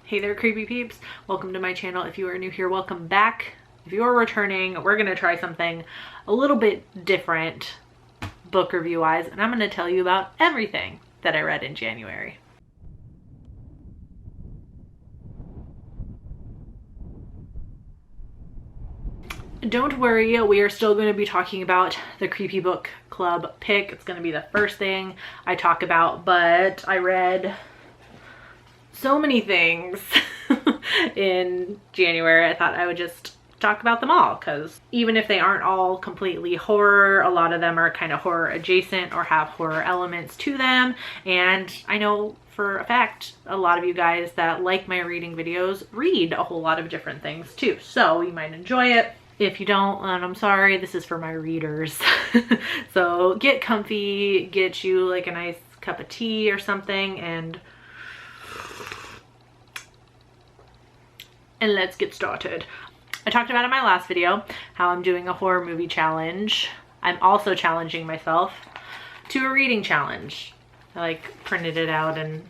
Hey there, creepy peeps. Welcome to my channel. If you are new here, welcome back. If you are returning, we're gonna try something a little bit different book review wise, and I'm gonna tell you about everything that I read in January. Don't worry, we are still going to be talking about the Creepy Book Club pick. It's going to be the first thing I talk about, but I read so many things in January. I thought I would just talk about them all, because even if they aren't all completely horror, a lot of them are kind of horror adjacent or have horror elements to them. And I know for a fact a lot of you guys that like my reading videos read a whole lot of different things too, so you might enjoy it. If you don't, and I'm sorry, this is for my readers. So get comfy, get you like a nice cup of tea or something, and let's get started. I talked about in my last video how I'm doing a horror movie challenge. I'm also challenging myself to a reading challenge. I like printed it out and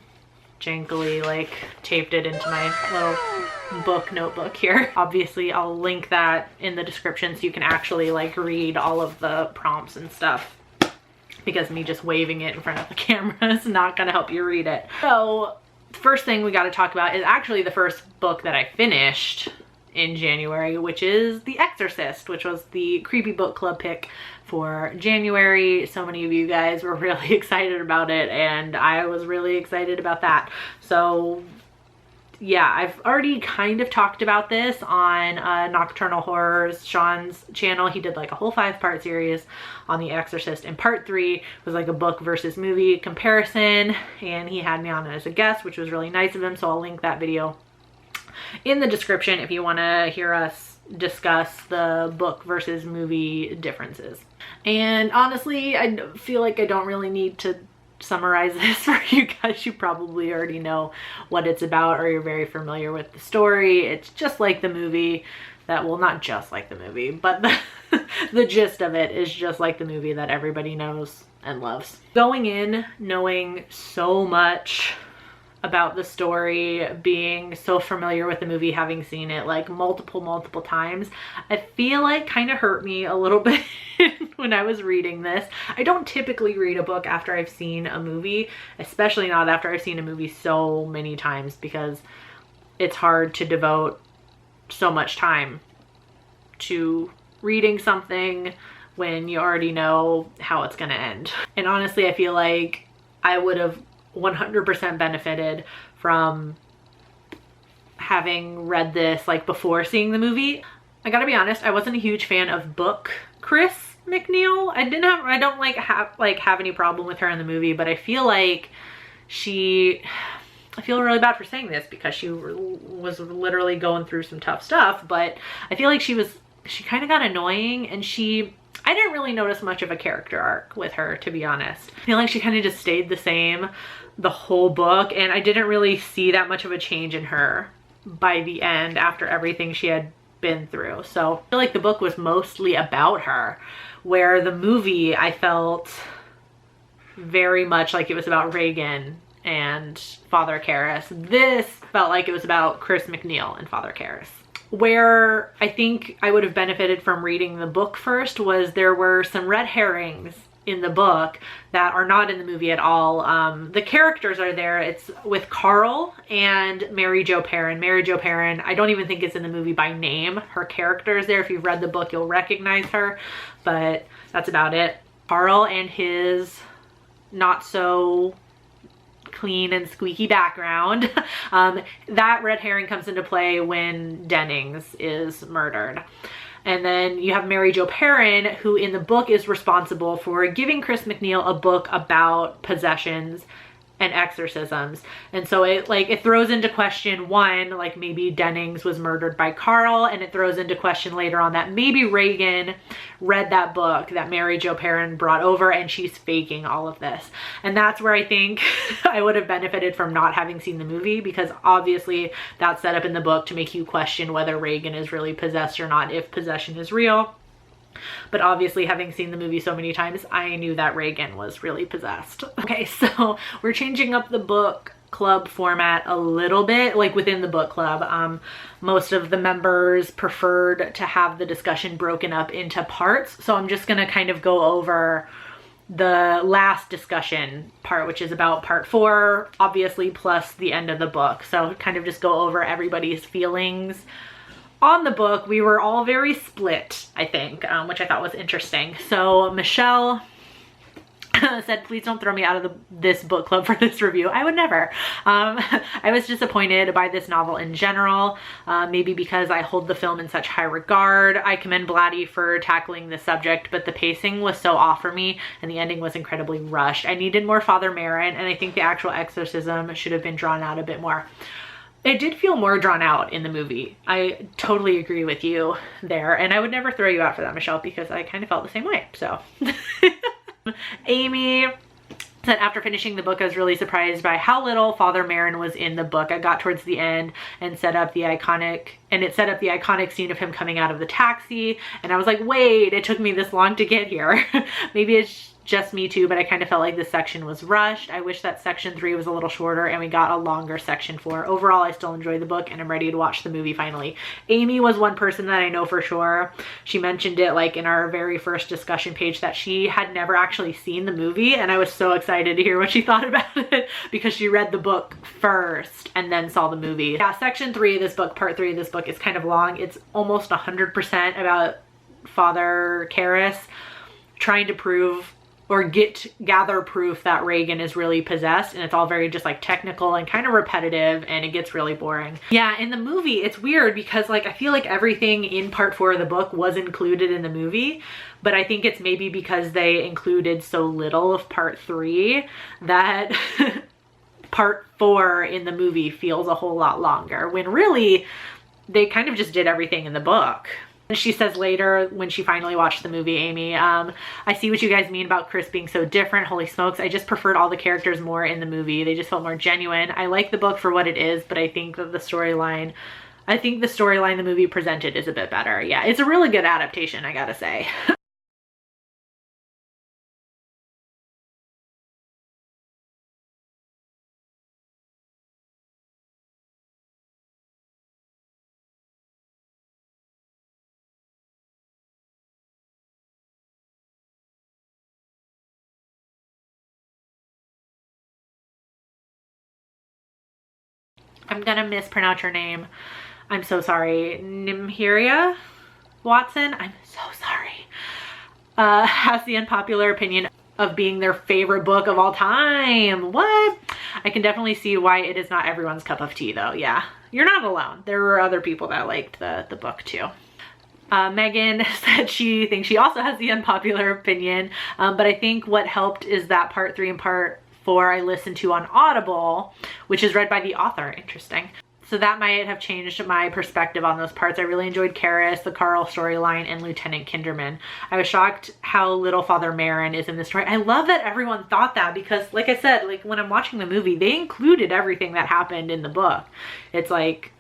jankily like taped it into my little book notebook here. Obviously I'll link that in the description so you can actually like read all of the prompts and stuff, because me just waving it in front of the camera is not gonna help you read it. So the first thing we got to talk about is actually the first book that I finished in January, which is The Exorcist, which was the Creepy Book Club pick for January. So many of you guys were really excited about it, and I was really excited about that. So yeah, I've already kind of talked about this on Nocturnal Horrors, Sean's channel. He did like a whole 5-part series on The Exorcist, and part 3 was like a book versus movie comparison, and he had me on as a guest, which was really nice of him. So I'll link that video in the description if you want to hear us discuss the book versus movie differences. And honestly, I feel like I don't really need to summarize this for you guys. You probably already know what it's about, or you're very familiar with the story. It's just like the movie that, well, not just like the movie, but the gist of it is just like the movie that everybody knows and loves. Going in knowing so much about the story, being so familiar with the movie, having seen it like multiple times, I feel like kind of hurt me a little bit when I was reading this. I don't typically read a book after I've seen a movie, especially not after I've seen a movie so many times, because it's hard to devote so much time to reading something when you already know how it's gonna end. And honestly, I feel like I would have 100% benefited from having read this like before seeing the movie. I gotta be honest, I wasn't a huge fan of book Chris McNeil. I don't like have any problem with her in the movie, but I feel like I feel really bad for saying this because she was literally going through some tough stuff, but I feel like she kind of got annoying, and I didn't really notice much of a character arc with her, to be honest. I feel like she kind of just stayed the same the whole book, and I didn't really see that much of a change in her by the end after everything she had been through. So I feel like the book was mostly about her, where the movie I felt very much like it was about Reagan and Father Karras. This felt like it was about Chris McNeil and Father Karras. Where I think I would have benefited from reading the book first was there were some red herrings in the book that are not in the movie at all. The characters are there. It's with Carl and Mary Jo Perrin. Mary Jo Perrin, I don't even think it's in the movie by name. Her character is there. If you've read the book, you'll recognize her, but that's about it. Carl and his not so clean and squeaky background. That red herring comes into play when Dennings is murdered. And then you have Mary Jo Perrin, who in the book is responsible for giving Chris McNeil a book about possessions and exorcisms. And so it throws into question, one, like maybe Dennings was murdered by Carl, and it throws into question later on that maybe Reagan read that book that Mary Jo Perrin brought over and she's faking all of this. And that's where I think I would have benefited from not having seen the movie, because obviously that's set up in the book to make you question whether Reagan is really possessed or not, if possession is real. But obviously, having seen the movie so many times, I knew that Reagan was really possessed. Okay, so we're changing up the book club format a little bit, like within the book club. Most of the members preferred to have the discussion broken up into parts. So I'm just gonna kind of go over the last discussion part, which is about part 4, obviously, plus the end of the book. So kind of just go over everybody's feelings on the book. We were all very split, I think, which I thought was interesting. So Michelle said, please don't throw me out of this book club for this review. I would never. I was disappointed by this novel in general, maybe because I hold the film in such high regard. I commend Blatty for tackling the subject, but the pacing was so off for me and the ending was incredibly rushed. I needed more Father Merrin, and I think the actual exorcism should have been drawn out a bit more. It did feel more drawn out in the movie. I totally agree with you there, and I would never throw you out for that, Michelle, because I kind of felt the same way, so. Amy said, after finishing the book, I was really surprised by how little Father Merrin was in the book. I got towards the end and set up the iconic scene of him coming out of the taxi, and I was like, wait, it took me this long to get here. Maybe it's just me too, but I kind of felt like this section was rushed. I wish that section 3 was a little shorter and we got a longer section 4. Overall, I still enjoy the book and I'm ready to watch the movie finally. Amy was one person that I know for sure. She mentioned it like in our very first discussion page that she had never actually seen the movie, and I was so excited to hear what she thought about it because she read the book first and then saw the gather Yeah, section 3 of this book, part 3 of this book, is kind of long. It's almost 100% about Father Karras trying to prove or gather proof that Reagan is really possessed, and it's all very just like technical and kind of repetitive, and it gets really boring. Yeah, in the movie it's weird because like I feel like everything in part 4 of the book was included in the movie, but I think it's maybe because they included so little of part 3 that part 4 in the movie feels a whole lot longer, when really they kind of just did everything in the book. She says later when she finally watched the movie, Amy, I see what you guys mean about Chris being so different. Holy smokes, I just preferred all the characters more in the movie. They just felt more genuine. I like the book for what it is, but I think that the storyline the movie presented is a bit better. Yeah, it's a really good adaptation, I gotta say. I'm gonna mispronounce your name. I'm so sorry. Nimhiria Watson? I'm so sorry. Has the unpopular opinion of being their favorite book of all time. What? I can definitely see why it is not everyone's cup of tea though. Yeah, you're not alone. There were other people that liked the book too. Megan said she thinks she also has the unpopular opinion, but I think what helped is that part 3 and part 4 I listened to on Audible, which is read by the author. Interesting. So that might have changed my perspective on those parts. I really enjoyed Karras, the Carl storyline, and Lieutenant Kinderman. I was shocked how little Father Merrin is in the story. I love that everyone thought that because, like I said, like when I'm watching the movie, they included everything that happened in the book. It's like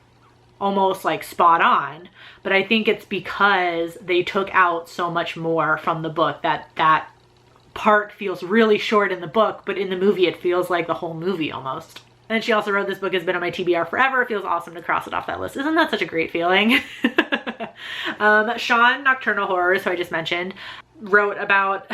almost like spot on, but I think it's because they took out so much more from the book that part feels really short in the book, but in the movie it feels like the whole movie almost. And then she also wrote, this book has been on my TBR forever. It feels awesome to cross it off that list. Isn't that such a great feeling? Sean, Nocturnal Horrors, who I just mentioned, wrote about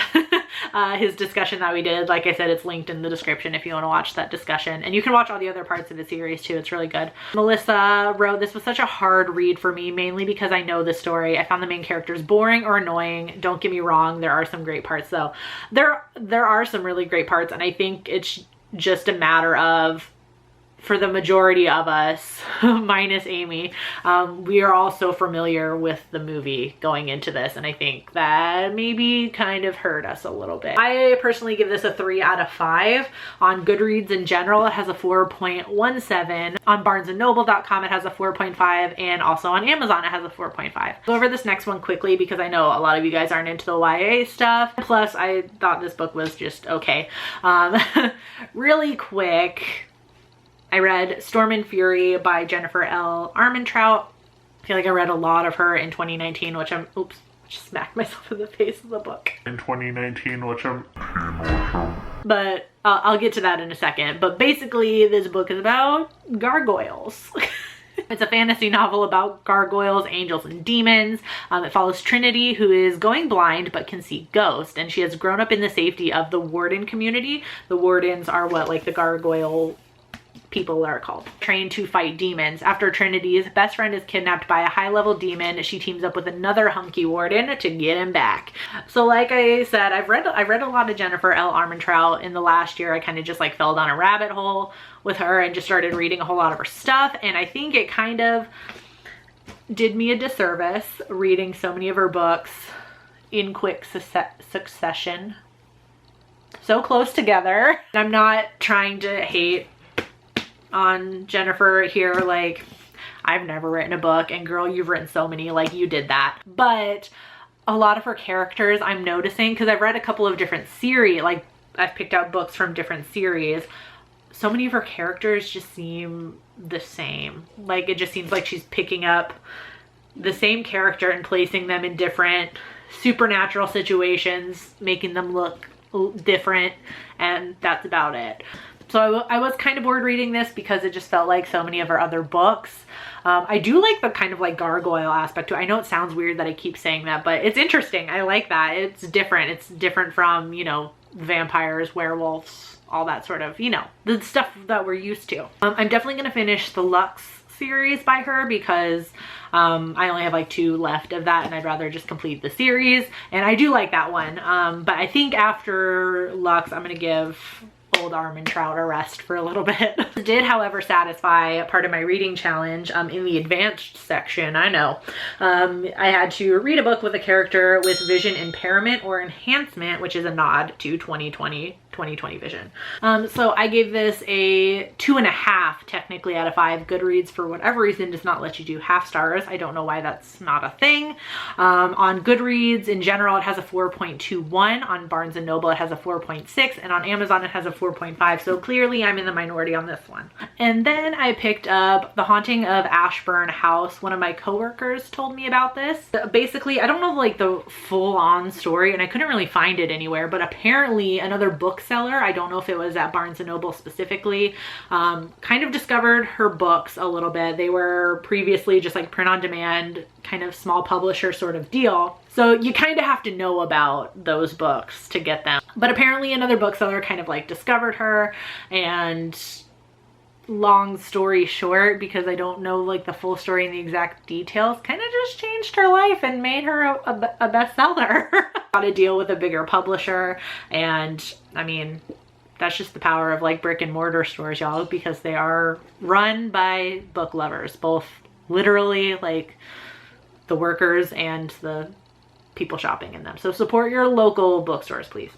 his discussion that we did. Like I said, it's linked in the description if you want to watch that discussion. And you can watch all the other parts of the series too. It's really good. Melissa wrote, this was such a hard read for me, mainly because I know the story. I found the main characters boring or annoying. Don't get me wrong, there are some great parts though. There are some really great parts, and I think it's just a matter of, for the majority of us, minus Amy, we are all so familiar with the movie going into this, and I think that maybe kind of hurt us a little bit. I personally give this a 3 out of 5. On Goodreads in general, it has a 4.17. On barnesandnoble.com, it has a 4.5, and also on Amazon, it has a 4.5. Go over this next one quickly because I know a lot of you guys aren't into the YA stuff. Plus, I thought this book was just okay. Really quick, I read Stormin Fury by Jennifer L. Armentrout. I feel like I read a lot of her in 2019, which oops, just smacked myself in the face of the book. In 2019, but I'll get to that in a second. But basically this book is about gargoyles. It's a fantasy novel about gargoyles, angels, and demons. It follows Trinity, who is going blind but can see ghosts, and she has grown up in the safety of the warden community. The wardens are what like the gargoyle people are called, trained to fight demons. After Trinity's best friend is kidnapped by a high-level demon, she teams up with another hunky warden to get him back. So like I said, I read a lot of Jennifer L. Armentrout in the last year. I kind of just like fell down a rabbit hole with her and just started reading a whole lot of her stuff, and I think it kind of did me a disservice reading so many of her books in quick succession, so close together. I'm not trying to hate on Jennifer here, like I've never written a book, and girl, you've written so many, like you did that. But a lot of her characters I'm noticing, because I've read a couple of different series, like I've picked out books from different series, so many of her characters just seem the same. Like it just seems like she's picking up the same character and placing them in different supernatural situations, making them look different, and that's about it. So I was kind of bored reading this because it just felt like so many of her other books. I do like the kind of like gargoyle aspect to it. I know it sounds weird that I keep saying that, but it's interesting. I like that. It's different. It's different from, you know, vampires, werewolves, all that sort of, you know, the stuff that we're used to. I'm definitely going to finish the Lux series by her because I only have like 2 left of that, and I'd rather just complete the series. And I do like that one. But I think after Lux, I'm going to give old Armentrout a rest for a little bit. Did, however, satisfy part of my reading challenge in the advanced section. I know. I had to read a book with a character with vision impairment or enhancement, which is a nod to 2020 vision. So I gave this a 2.5 technically out of 5. Goodreads, for whatever reason, does not let you do half stars. I don't know why that's not a thing. On Goodreads in general, it has a 4.21. On Barnes & Noble, it has a 4.6. And on Amazon, it has a 4.5. So clearly I'm in the minority on this one. And then I picked up The Haunting of Ashburn House. One of my coworkers told me about this. Basically, I don't know like the full-on story, and I couldn't really find it anywhere, but apparently another bookseller, I don't know if it was at Barnes & Noble specifically, kind of discovered her books a little bit. They were previously just like print on demand, kind of small publisher sort of deal. So you kind of have to know about those books to get them. But apparently another bookseller kind of like discovered her, and long story short, because I don't know like the full story and the exact details, kind of just changed her life and made her a bestseller. Got to deal with a bigger publisher, and I mean, that's just the power of like brick and mortar stores, y'all, because they are run by book lovers, both literally like the workers and the people shopping in them. So support your local bookstores, please.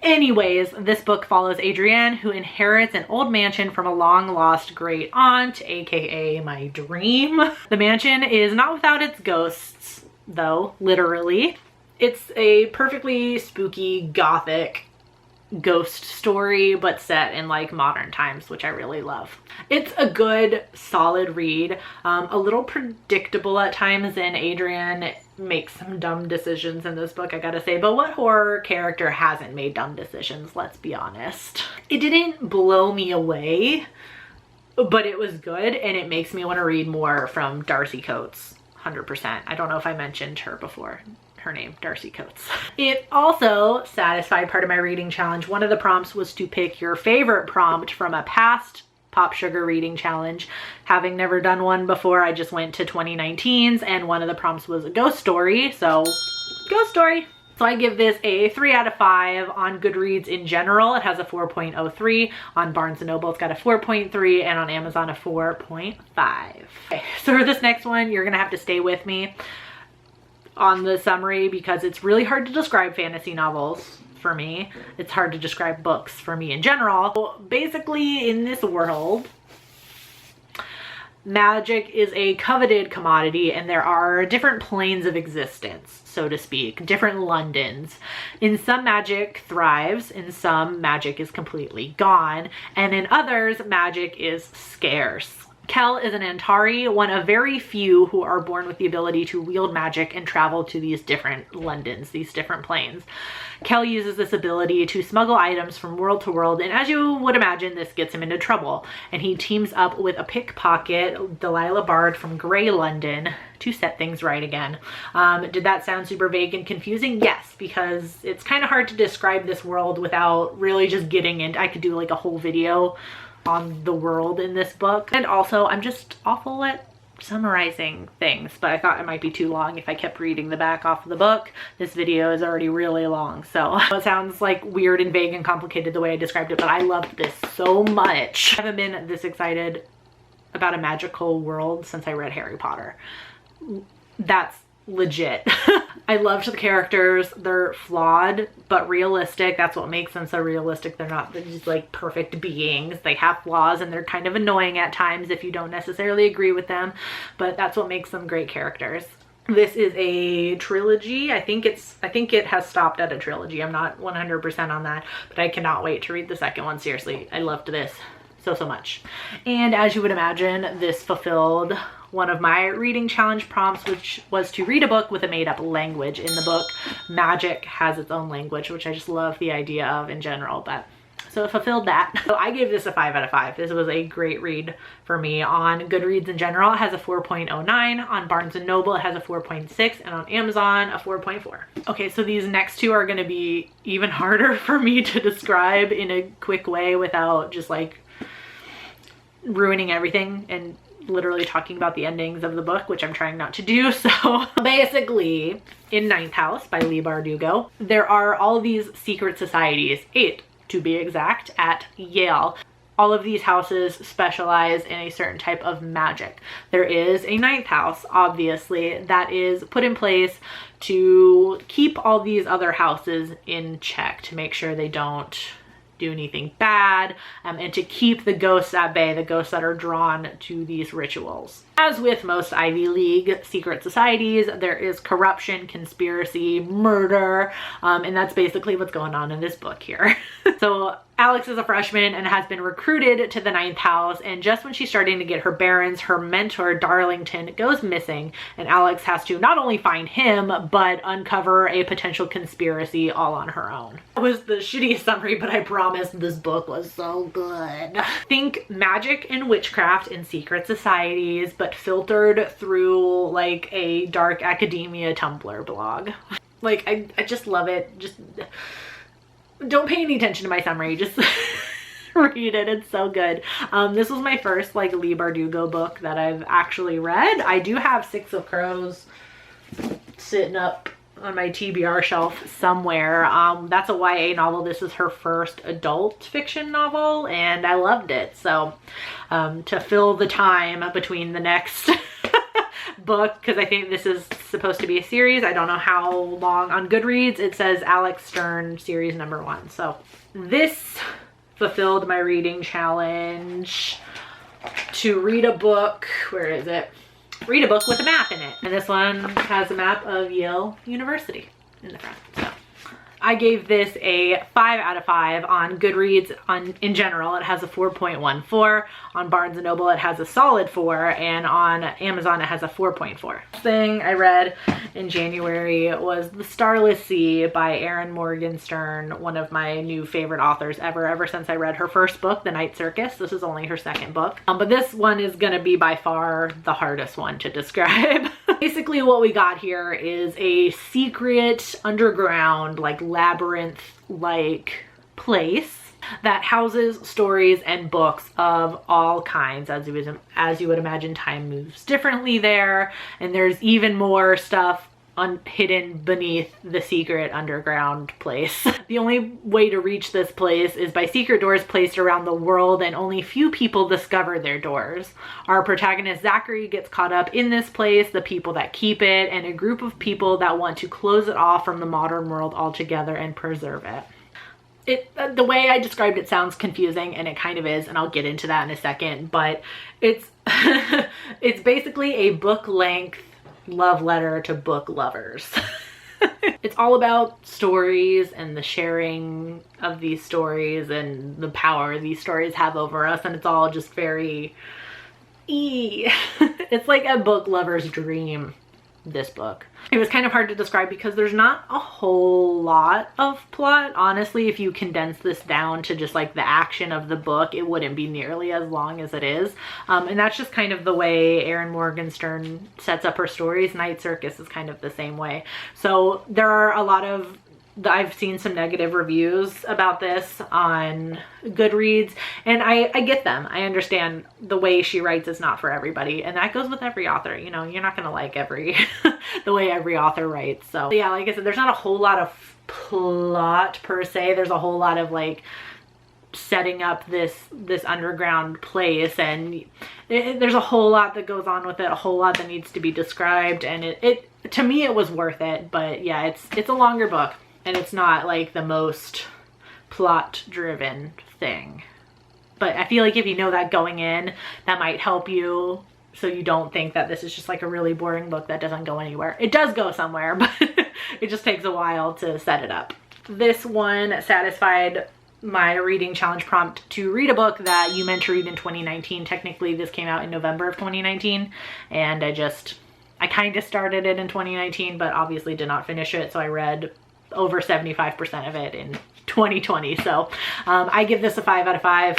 Anyways, this book follows Adrienne, who inherits an old mansion from a long-lost great aunt, aka my dream. The mansion is not without its ghosts, though, literally. It's a perfectly spooky, gothic ghost story, but set in like modern times, which I really love. It's a good, solid read. A little predictable at times, and Adrienne makes some dumb decisions in this book, I gotta say, but what horror character hasn't made dumb decisions? Let's be honest. It didn't blow me away, but it was good, and it makes me want to read more from Darcy Coates, 100%. I don't know if I mentioned her before. Her name, Darcy Coates. It also satisfied part of my reading challenge. One of the prompts was to pick your favorite prompt from a past Pop Sugar reading challenge. Having never done one before, I just went to 2019's, and one of the prompts was a ghost story, so ghost story. So I give this a 3 out of 5. On Goodreads in general, it has a 4.03. On Barnes & Noble, it's got a 4.3, and on Amazon, a 4.5. Okay, so for this next one, you're gonna have to stay with me on the summary because it's really hard to describe fantasy novels for me. It's hard to describe books for me in general. So basically, in this world, magic is a coveted commodity, and there are different planes of existence, so to speak, different Londons. In some, magic thrives, in some, magic is completely gone, and in others, magic is scarce. Kel is an Antari, one of very few who are born with the ability to wield magic and travel to these different Londons, these different planes. Kel uses this ability to smuggle items from world to world, and as you would imagine, this gets him into trouble. And he teams up with a pickpocket, Delilah Bard from Grey London, to set things right again. Did that sound super vague and confusing? Yes, because it's kind of hard to describe this world without really just getting into. I could do like a whole video on the world in this book. And also, I'm just awful at summarizing things, but I thought it might be too long if I kept reading the back off of the book. This video is already really long, so it sounds like weird and vague and complicated the way I described it, but I loved this so much. I haven't been this excited about a magical world since I read Harry Potter. That's legit. I loved the characters. They're flawed but realistic. That's what makes them so realistic. They're just like perfect beings. They have flaws and they're kind of annoying at times if you don't necessarily agree with them, but that's what makes them great characters. This is a trilogy. I think it has stopped at a trilogy. I'm not 100% on that, but I cannot wait to read the second one. Seriously, I loved this so much. And as you would imagine, this fulfilled one of my reading challenge prompts, which was to read a book with a made-up language. In the book, magic has its own language, which I just love the idea of in general, but so it fulfilled that. So I gave this a 5 out of 5. This was a great read for me. On Goodreads in general, it has a 4.09. On Barnes & Noble, it has a 4.6, and on Amazon, a 4.4. Okay, so these next two are gonna be even harder for me to describe in a quick way without just like ruining everything and literally talking about the endings of the book, which I'm trying not to do. So basically, in Ninth House by Leigh Bardugo, there are all these secret societies, 8 to be exact, at Yale. All of these houses specialize in a certain type of magic. There is a ninth house, obviously, that is put in place to keep all these other houses in check, to make sure they don't do anything bad, and to keep the ghosts at bay, the ghosts that are drawn to these rituals. As with most Ivy League secret societies, there is corruption, conspiracy, murder, and that's basically what's going on in this book here. So Alex is a freshman and has been recruited to the ninth house, and just when she's starting to get her bearings, her mentor Darlington goes missing, and Alex has to not only find him, but uncover a potential conspiracy all on her own. That was the shittiest summary, but I promise this book was so good. Think magic and witchcraft in secret societies, but filtered through like a dark academia Tumblr blog. Like, I just love it. Just don't pay any attention to my summary, just read it. It's so good. This was my first like Leigh Bardugo book that I've actually read. I do have Six of Crows sitting up on my TBR shelf somewhere. That's a YA novel. This is her first adult fiction novel, and I loved it. So to fill the time between the next book, because I think this is supposed to be a series. I don't know how long. On Goodreads, it says Alex Stern series number 1. So this fulfilled my reading challenge to read a book. Where is it? Read a book with a map in it. And this one has a map of Yale University in the front. So I gave this a 5 out of 5 on Goodreads. In general, it has a 4.14. On Barnes & Noble, it has a solid 4, and on Amazon, it has a 4.4. Thing I read in January was The Starless Sea by Erin Morgenstern, one of my new favorite authors ever since I read her first book, The Night Circus. This is only her second book, but this one is gonna be by far the hardest one to describe. Basically, what we got here is a secret underground, like labyrinth-like place that houses stories and books of all kinds. As you would imagine, time moves differently there, and there's even more stuff hidden beneath the secret underground place. The only way to reach this place is by secret doors placed around the world, and only few people discover their doors. Our protagonist Zachary gets caught up in this place, the people that keep it, and a group of people that want to close it off from the modern world altogether and preserve it. The way I described it sounds confusing, and it kind of is, and I'll get into that in a second, but it's it's basically a book-length love letter to book lovers. It's all about stories and the sharing of these stories and the power these stories have over us, and it's all just very It's like a book lover's dream, this book. It was kind of hard to describe because there's not a whole lot of plot. Honestly, if you condense this down to just like the action of the book, it wouldn't be nearly as long as it is. And that's just kind of the way Erin Morgenstern sets up her stories. Night Circus is kind of the same way. So there are a lot of, I've seen some negative reviews about this on Goodreads, and I get them. I understand the way she writes is not for everybody, and that goes with every author. You know, you're not gonna like the way every author writes. So yeah, like I said, there's not a whole lot of plot per se. There's a whole lot of like setting up this underground place, and there's a whole lot that goes on with it, a whole lot that needs to be described, and it to me it was worth it. But yeah, it's a longer book. And it's not like the most plot driven thing. But I feel like if you know that going in, that might help you so you don't think that this is just like a really boring book that doesn't go anywhere. It does go somewhere, but it just takes a while to set it up. This one satisfied my reading challenge prompt to read a book that you meant to read in 2019. Technically, this came out in November of 2019, and I kind of started it in 2019, but obviously did not finish it, so I read over 75% of it in 2020. So I give this a 5 out of 5.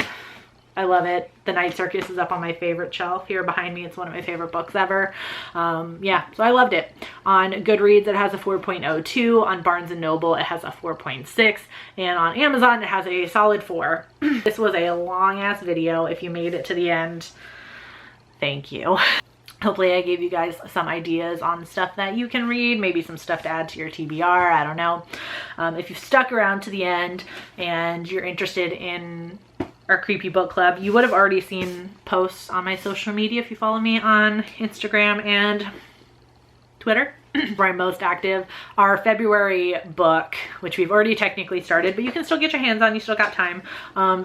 I love it. The Night Circus is up on my favorite shelf here behind me. It's one of my favorite books ever. Yeah, so I loved it. On Goodreads, it has a 4.02. On Barnes & Noble, it has a 4.6. And on Amazon, it has a solid 4. This was a long ass video. If you made it to the end, thank you. Hopefully I gave you guys some ideas on stuff that you can read, maybe some stuff to add to your TBR, I don't know. If you've stuck around to the end and you're interested in our creepy book club, you would have already seen posts on my social media if you follow me on Instagram and Twitter, where I'm most active. Our February book, which we've already technically started, but you can still get your hands on, you still got time,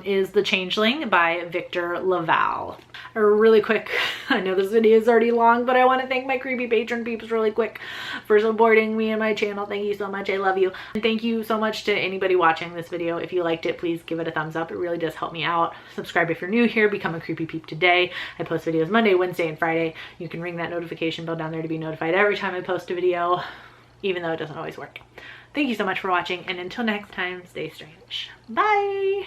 is The Changeling by Victor Laval. Really quick, I know this video is already long, but I want to thank my creepy patron peeps really quick for supporting me and my channel. Thank you so much. I love you. And thank you so much to anybody watching this video. If you liked it, please give it a thumbs up. It really does help me out. Subscribe if you're new here. Become a creepy peep today. I post videos Monday, Wednesday, and Friday. You can ring that notification bell down there to be notified every time I post a video, even though it doesn't always work. Thank you so much for watching, and until next time, stay strange. Bye!